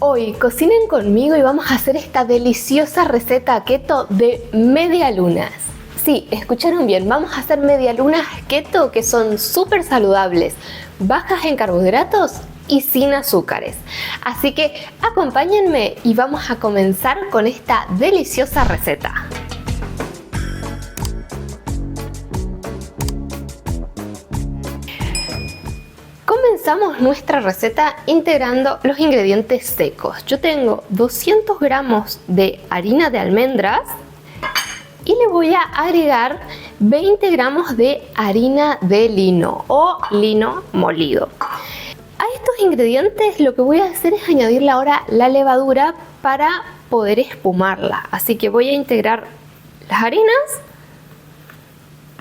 Hoy cocinen conmigo y vamos a hacer esta deliciosa receta keto de medialunas. Sí, escucharon bien, vamos a hacer medialunas keto que son súper saludables, bajas en carbohidratos y sin azúcares. Así que acompáñenme y vamos a comenzar con esta deliciosa receta. Comenzamos nuestra receta integrando los ingredientes secos. Yo tengo 200 gramos de harina de almendras y le voy a agregar 20 gramos de harina de lino o lino molido. A estos ingredientes lo que voy a hacer es añadirle ahora la levadura para poder espumarla. Así que voy a integrar las harinas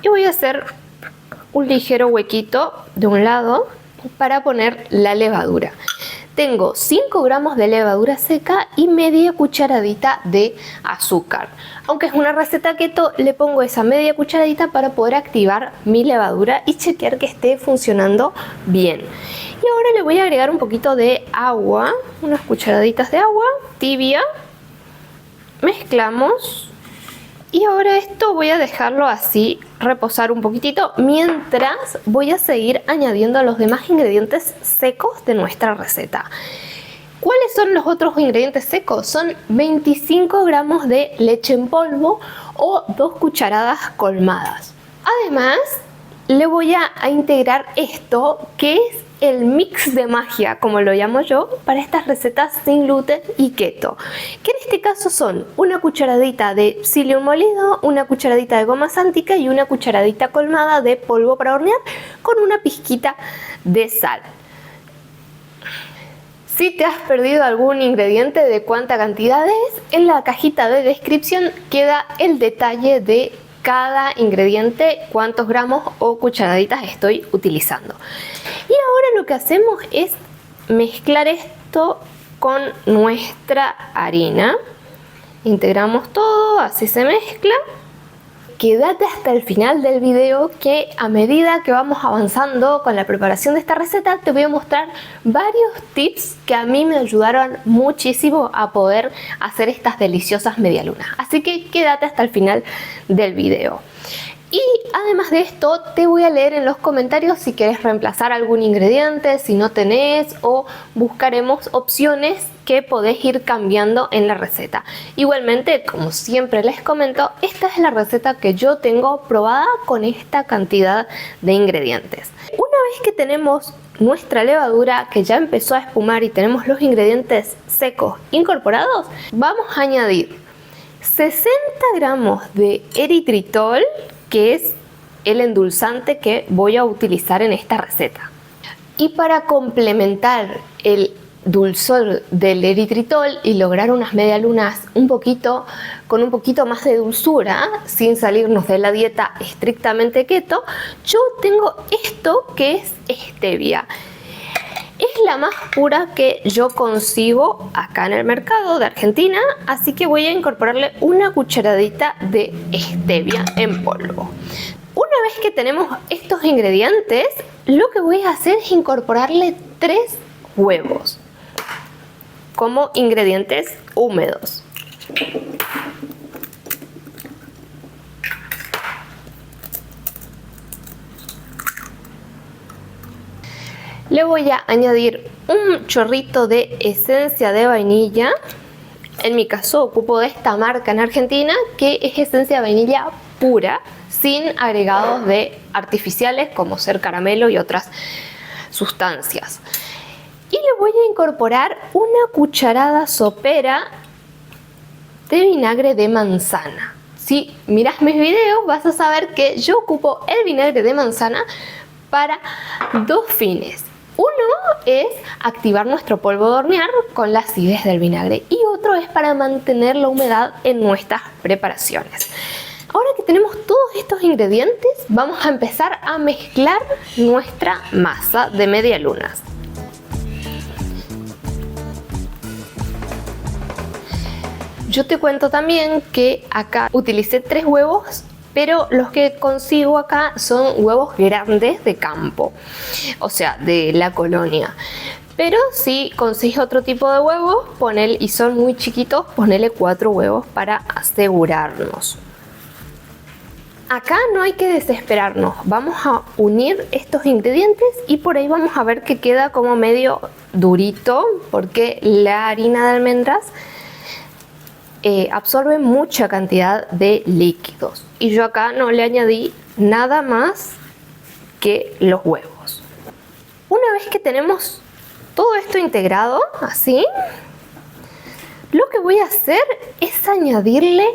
y voy a hacer un ligero huequito de un lado para poner la levadura. Tengo 5 gramos de levadura seca y media cucharadita de azúcar. Aunque es una receta keto, le pongo esa media cucharadita para poder activar mi levadura y chequear que esté funcionando bien. Y ahora le voy a agregar un poquito de agua, unas cucharaditas de agua tibia. Mezclamos. Y ahora esto voy a dejarlo así reposar un poquitito mientras voy a seguir añadiendo los demás ingredientes secos de nuestra receta. ¿Cuáles son los otros ingredientes secos? Son 25 gramos de leche en polvo o 2 cucharadas colmadas. Además, le voy a integrar esto que es el mix de magia, como lo llamo yo, para estas recetas sin gluten y keto, que en este caso son una cucharadita de psyllium molido, una cucharadita de goma sántica y una cucharadita colmada de polvo para hornear con una pizquita de sal. Si te has perdido algún ingrediente de cuánta cantidad es, en la cajita de descripción queda el detalle de cada ingrediente, cuántos gramos o cucharaditas estoy utilizando. Y ahora lo que hacemos es mezclar esto con nuestra harina. Integramos todo, así se mezcla. Quédate hasta el final del video que a medida que vamos avanzando con la preparación de esta receta te voy a mostrar varios tips que a mí me ayudaron muchísimo a poder hacer estas deliciosas medialunas. Así que quédate hasta el final del video. Y además de esto te voy a leer en los comentarios si quieres reemplazar algún ingrediente, si no tenés, o buscaremos opciones que podés ir cambiando en la receta. Igualmente, como siempre les comento, esta es la receta que yo tengo probada con esta cantidad de ingredientes. Una vez que tenemos nuestra levadura que ya empezó a espumar y tenemos los ingredientes secos incorporados, vamos a añadir 60 gramos de eritritol, que es el endulzante que voy a utilizar en esta receta. Y para complementar el dulzor del eritritol y lograr unas medialunas con un poquito más de dulzura, sin salirnos de la dieta estrictamente keto, yo tengo esto que es stevia. Es la más pura que yo consigo acá en el mercado de Argentina, así que voy a incorporarle una cucharadita de stevia en polvo. Una vez que tenemos estos ingredientes, lo que voy a hacer es incorporarle 3 huevos como ingredientes húmedos. Le voy a añadir un chorrito de esencia de vainilla. En mi caso ocupo de esta marca en Argentina que es esencia de vainilla pura, sin agregados de artificiales como ser caramelo y otras sustancias. Y le voy a incorporar una cucharada sopera de vinagre de manzana. Si miras mis videos vas a saber que yo ocupo el vinagre de manzana para 2 fines. Uno es activar nuestro polvo de hornear con la acidez del vinagre y otro es para mantener la humedad en nuestras preparaciones. Ahora que tenemos todos estos ingredientes, vamos a empezar a mezclar nuestra masa de medialunas. Yo te cuento también que acá utilicé 3 huevos, pero los que consigo acá son huevos grandes de campo, o sea, de la colonia. Pero si consigues otro tipo de huevos, y son muy chiquitos, ponele 4 huevos para asegurarnos. Acá no hay que desesperarnos, vamos a unir estos ingredientes y por ahí vamos a ver que queda como medio durito porque la harina de almendras absorbe mucha cantidad de líquidos y yo acá no le añadí nada más que los huevos. Una vez que tenemos todo esto integrado así, lo que voy a hacer es añadirle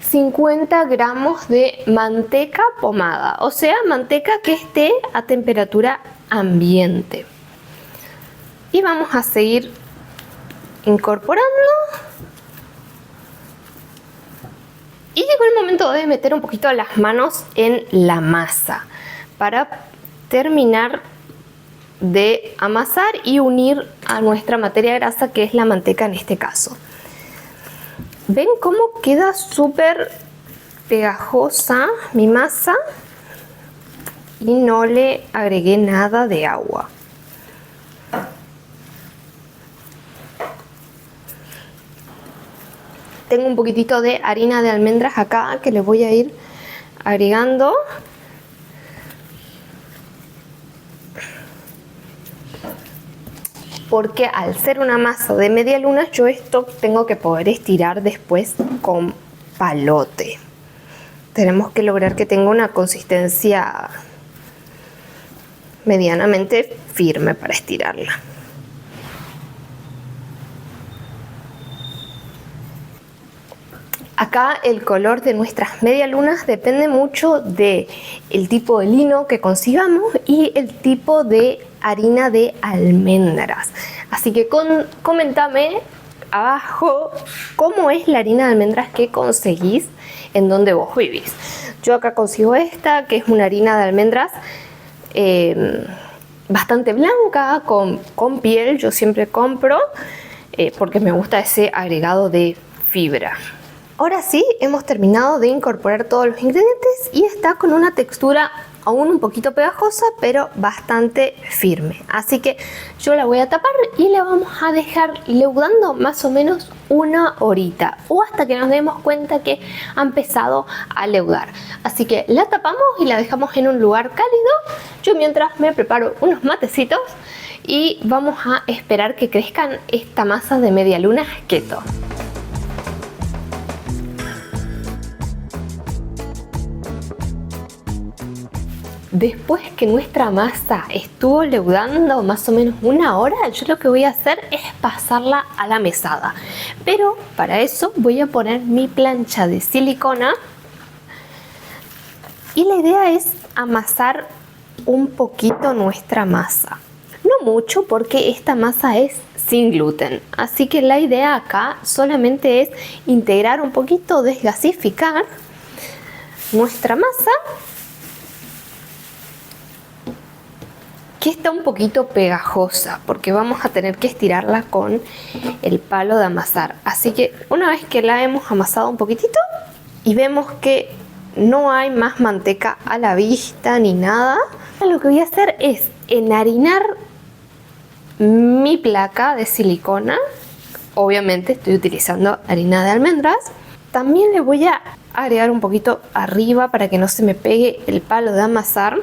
50 gramos de manteca pomada, o sea, manteca que esté a temperatura ambiente. Y vamos a seguir incorporando. Y llegó el momento de meter un poquito las manos en la masa para terminar de amasar y unir a nuestra materia grasa, que es la manteca en este caso. ¿Ven cómo queda súper pegajosa mi masa? Y no le agregué nada de agua. Tengo un poquitito de harina de almendras acá que le voy a ir agregando. Porque al ser una masa de media luna, yo esto tengo que poder estirar después con palote. Tenemos que lograr que tenga una consistencia medianamente firme para estirarla. Acá el color de nuestras medialunas depende mucho del tipo de lino que consigamos y el tipo de harina de almendras. Así que comentame abajo cómo es la harina de almendras que conseguís en donde vos vivís. Yo acá consigo esta, que es una harina de almendras bastante blanca, con piel. Yo siempre compro porque me gusta ese agregado de fibra. Ahora sí, hemos terminado de incorporar todos los ingredientes y está con una textura aún un poquito pegajosa, pero bastante firme. Así que yo la voy a tapar y la vamos a dejar leudando más o menos 1 horita o hasta que nos demos cuenta que ha empezado a leudar. Así que la tapamos y la dejamos en un lugar cálido. Yo mientras me preparo unos matecitos y vamos a esperar que crezcan esta masa de media luna keto. Después que nuestra masa estuvo leudando más o menos 1 hora, yo lo que voy a hacer es pasarla a la mesada. Pero para eso voy a poner mi plancha de silicona y la idea es amasar un poquito nuestra masa. No mucho porque esta masa es sin gluten, así que la idea acá solamente es integrar un poquito, desgasificar nuestra masa, que está un poquito pegajosa porque vamos a tener que estirarla con el palo de amasar. Así que una vez que la hemos amasado un poquitito y vemos que no hay más manteca a la vista ni nada, lo que voy a hacer es enharinar mi placa de silicona. Obviamente estoy utilizando harina de almendras. También le voy a agregar un poquito arriba para que no se me pegue el palo de amasar.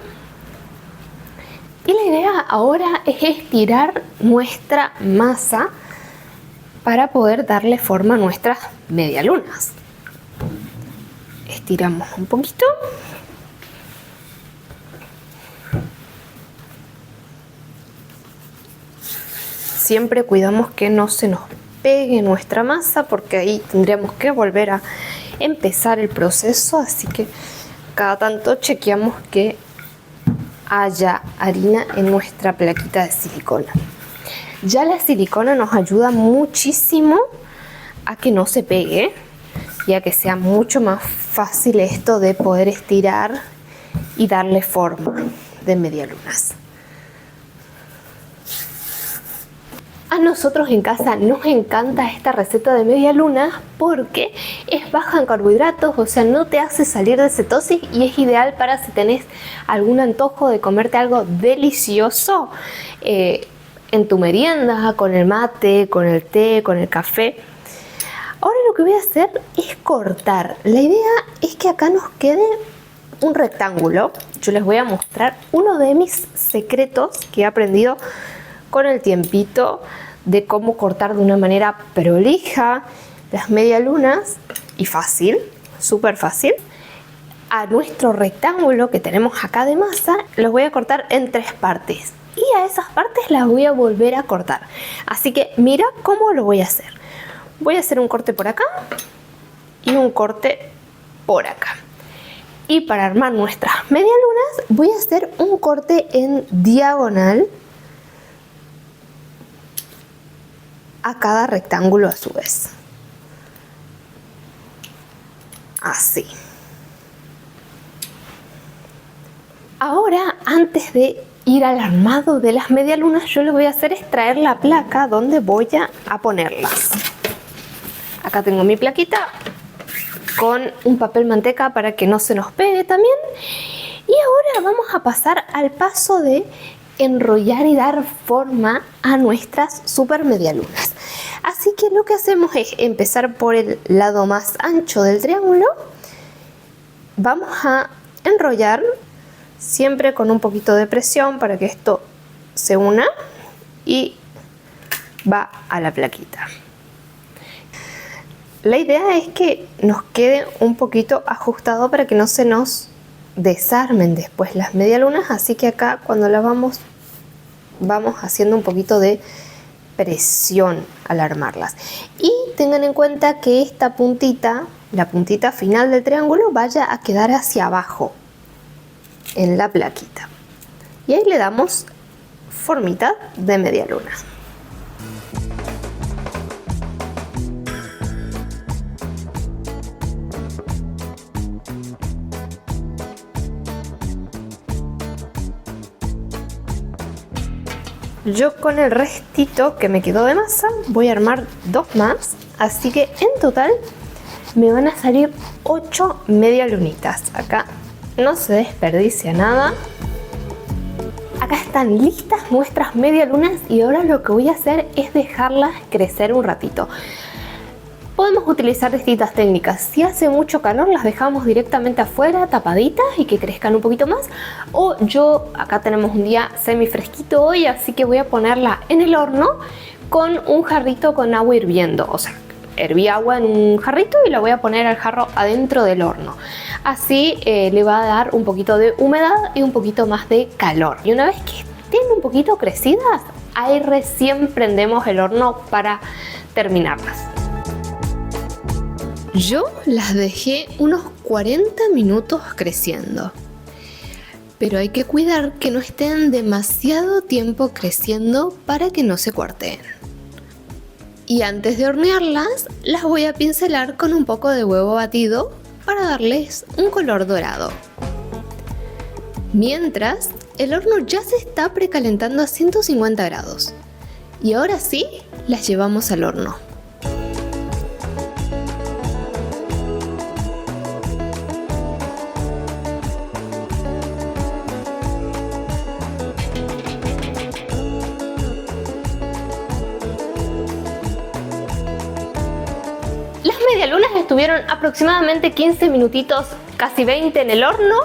Y la idea ahora es estirar nuestra masa para poder darle forma a nuestras medialunas. Estiramos un poquito. Siempre cuidamos que no se nos pegue nuestra masa porque ahí tendríamos que volver a empezar el proceso. Así que cada tanto chequeamos que haya harina en nuestra plaquita de silicona. Ya la silicona nos ayuda muchísimo a que no se pegue y a que sea mucho más fácil esto de poder estirar y darle forma de medialunas. A nosotros en casa nos encanta esta receta de media luna porque es baja en carbohidratos, o sea, no te hace salir de cetosis y es ideal para si tenés algún antojo de comerte algo delicioso. en tu merienda, con el mate, con el té, con el café. Ahora lo que voy a hacer es cortar. La idea es que acá nos quede un rectángulo. Yo les voy a mostrar uno de mis secretos que he aprendido con el tiempito de cómo cortar de una manera prolija las medialunas y fácil, súper fácil. A nuestro rectángulo que tenemos acá de masa los voy a cortar en 3 partes y a esas partes las voy a volver a cortar. Así que mira cómo lo voy a hacer. Voy a hacer un corte por acá y un corte por acá. Y para armar nuestras medialunas voy a hacer un corte en diagonal a cada rectángulo a su vez. Así. Ahora, antes de ir al armado de las medialunas, yo lo que voy a hacer es traer la placa donde voy a ponerlas. Acá tengo mi plaquita con un papel manteca para que no se nos pegue también. Y ahora vamos a pasar al paso de enrollar y dar forma a nuestras super medialunas. Así que lo que hacemos es empezar por el lado más ancho del triángulo. Vamos a enrollar siempre con un poquito de presión para que esto se una y va a la plaquita. La idea es que nos quede un poquito ajustado para que no se nos desarmen después las medialunas, así que acá cuando las vamos haciendo un poquito de presión al armarlas. Y tengan en cuenta que esta puntita, la puntita final del triángulo, vaya a quedar hacia abajo en la plaquita. Y ahí le damos formita de medialuna. Yo con el restito que me quedó de masa voy a armar 2 más, así que en total me van a salir 8 medialunitas. Acá no se desperdicia nada. Acá están listas nuestras medialunas y ahora lo que voy a hacer es dejarlas crecer un ratito. Podemos utilizar distintas técnicas. Si hace mucho calor las dejamos directamente afuera tapaditas y que crezcan un poquito más. O yo, acá tenemos un día semi fresquito hoy, así que voy a ponerla en el horno con un jarrito con agua hirviendo. O sea, herví agua en un jarrito y la voy a poner al jarro adentro del horno. Así le va a dar un poquito de humedad y un poquito más de calor. Y una vez que estén un poquito crecidas, ahí recién prendemos el horno para terminarlas. Yo las dejé unos 40 minutos creciendo, pero hay que cuidar que no estén demasiado tiempo creciendo para que no se cuarteen. Y antes de hornearlas, las voy a pincelar con un poco de huevo batido para darles un color dorado. Mientras, el horno ya se está precalentando a 150 grados. Y ahora sí, las llevamos al horno. Las medialunas estuvieron aproximadamente 15 minutitos, casi 20 en el horno.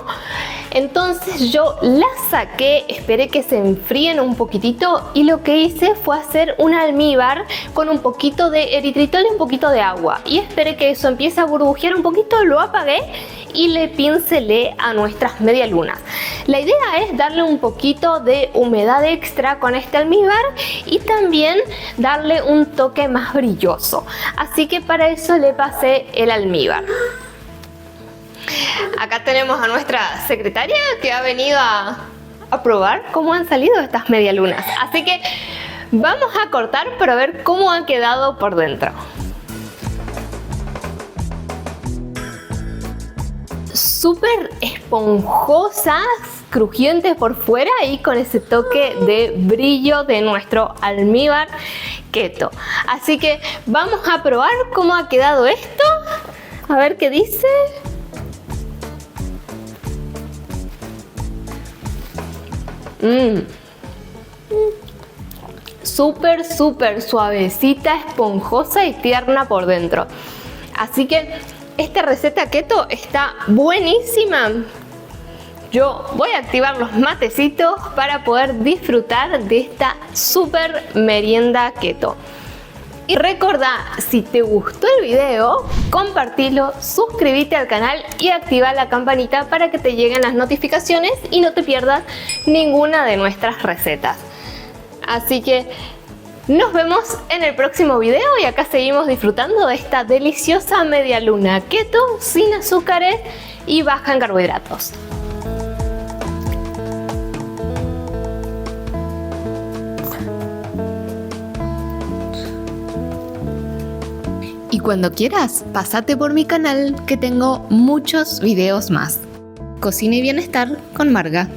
Entonces yo las saqué, esperé que se enfríen un poquitito y lo que hice fue hacer un almíbar con un poquito de eritritol y un poquito de agua. Y esperé que eso empiece a burbujear un poquito, lo apagué y le pincelé a nuestras medialunas. La idea es darle un poquito de humedad extra con este almíbar y también darle un toque más brilloso. Así que para eso le pasé el almíbar. Acá tenemos a nuestra secretaria que ha venido a probar cómo han salido estas medialunas. Así que vamos a cortar para ver cómo han quedado por dentro. Súper esponjosas, crujientes por fuera y con ese toque de brillo de nuestro almíbar keto. Así que vamos a probar cómo ha quedado esto. A ver qué dice. súper suavecita, esponjosa y tierna por dentro. Así que esta receta keto está buenísima. Yo voy a activar los matecitos para poder disfrutar de esta súper merienda keto. Y recordá, si te gustó el video, compartilo, suscríbete al canal y activa la campanita para que te lleguen las notificaciones y no te pierdas ninguna de nuestras recetas. Así que nos vemos en el próximo video y acá seguimos disfrutando de esta deliciosa media luna keto sin azúcares y baja en carbohidratos. Y cuando quieras, pásate por mi canal que tengo muchos videos más. Cocina y bienestar con Marga.